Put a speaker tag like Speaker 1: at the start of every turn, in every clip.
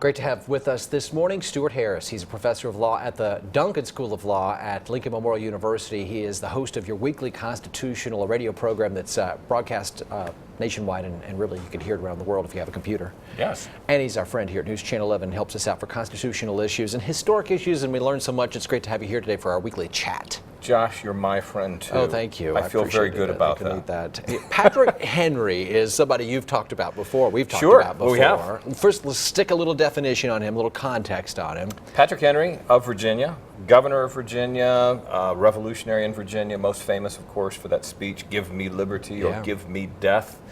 Speaker 1: Great to have with us this morning Stuart Harris. He's a professor of law at the Duncan School of Law at Lincoln Memorial University. He is the host of your weekly constitutional radio program that's broadcast nationwide, and really you can hear it around the world if you have a computer.
Speaker 2: Yes.
Speaker 1: And he's our friend here at News Channel 11, helps us out for constitutional issues and historic issues, and we learn so much. It's great to have you here today for our weekly chat.
Speaker 2: Josh, you're my friend too.
Speaker 1: Oh, thank you.
Speaker 2: I feel very good about that.
Speaker 1: Patrick Henry is somebody you've talked about before. We've talked
Speaker 2: Sure,
Speaker 1: about before.
Speaker 2: we have.
Speaker 1: First, let's stick a little definition on him, a little context on him.
Speaker 2: Patrick Henry of Virginia, governor of Virginia, revolutionary in Virginia, most famous, of course, for that speech, "Give me liberty" or "Give me death."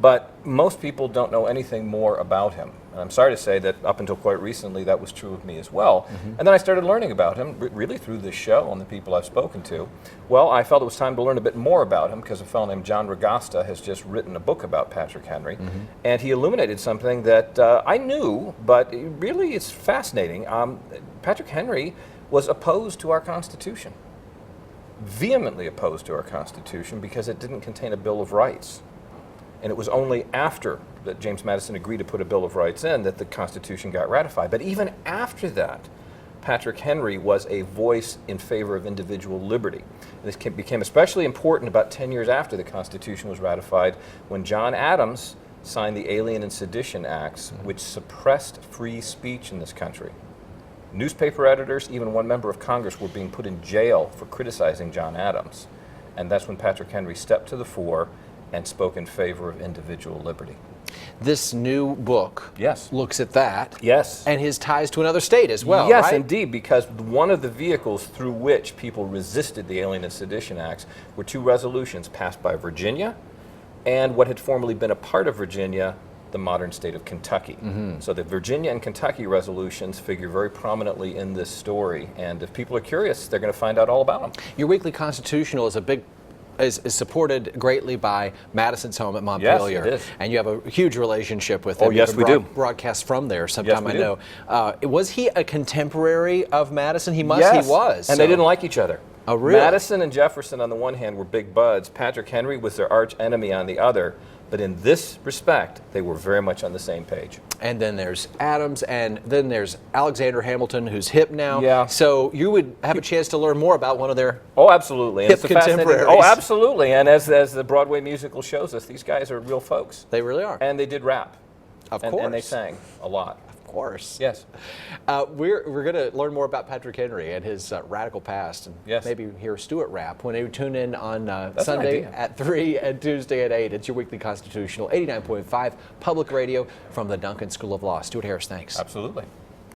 Speaker 2: But most people don't know anything more about him. And I'm sorry to say that up until quite recently, that was true of me as well. And then I started learning about him, really through this show and the people I've spoken to. Well, I felt it was time to learn a bit more about him because a fellow named John Ragasta has just written a book about Patrick Henry. And he illuminated something that I knew, but really it's fascinating. Patrick Henry was opposed to our Constitution, vehemently opposed to our Constitution because it didn't contain a Bill of Rights. And it was only after that James Madison agreed to put a Bill of Rights in that the Constitution got ratified. But even after that, Patrick Henry was a voice in favor of individual liberty. And this became especially important about 10 years after the Constitution was ratified, when John Adams signed the Alien and Sedition Acts, which suppressed free speech in this country. Newspaper editors, even one member of Congress, were being put in jail for criticizing John Adams. And that's when Patrick Henry stepped to the fore and spoke in favor of individual liberty.
Speaker 1: This new book looks at that.
Speaker 2: Yes.
Speaker 1: And his ties to another state as well,
Speaker 2: Yes,
Speaker 1: right?
Speaker 2: indeed, because one of the vehicles through which people resisted the Alien and Sedition Acts were two resolutions passed by Virginia and what had formerly been a part of Virginia, the modern state of Kentucky. So the Virginia and Kentucky resolutions figure very prominently in this story, and if people are curious, they're going to find out all about them.
Speaker 1: Your weekly constitutional is supported greatly by Madison's home at Montpelier.
Speaker 2: Yes, it is.
Speaker 1: And you have a huge relationship with him.
Speaker 2: Oh, yes, we do.
Speaker 1: Broadcast from there sometime,
Speaker 2: Yes, we
Speaker 1: I know. Was he a contemporary of Madison? He was.
Speaker 2: And they didn't like each other.
Speaker 1: Oh, really?
Speaker 2: Madison and Jefferson on the one hand were big buds. Patrick Henry was their arch enemy on the other. But in this respect, they were very much on the same page.
Speaker 1: And then there's Adams, and then there's Alexander Hamilton, who's hip now.
Speaker 2: Yeah.
Speaker 1: So you would have a chance to learn more about one of their
Speaker 2: absolutely. And
Speaker 1: hip contemporaries.
Speaker 2: Oh, absolutely. And as the Broadway musical shows us, these guys are real folks.
Speaker 1: They really are.
Speaker 2: And they did rap.
Speaker 1: Of course.
Speaker 2: And they sang a lot.
Speaker 1: Of course.
Speaker 2: Yes.
Speaker 1: We're going to learn more about Patrick Henry and his radical past, and maybe hear Stuart rap when you tune in on Sunday at 3 and Tuesday at 8. It's your weekly constitutional 89.5 public radio from the Duncan School of Law. Stuart Harris, thanks.
Speaker 2: Absolutely.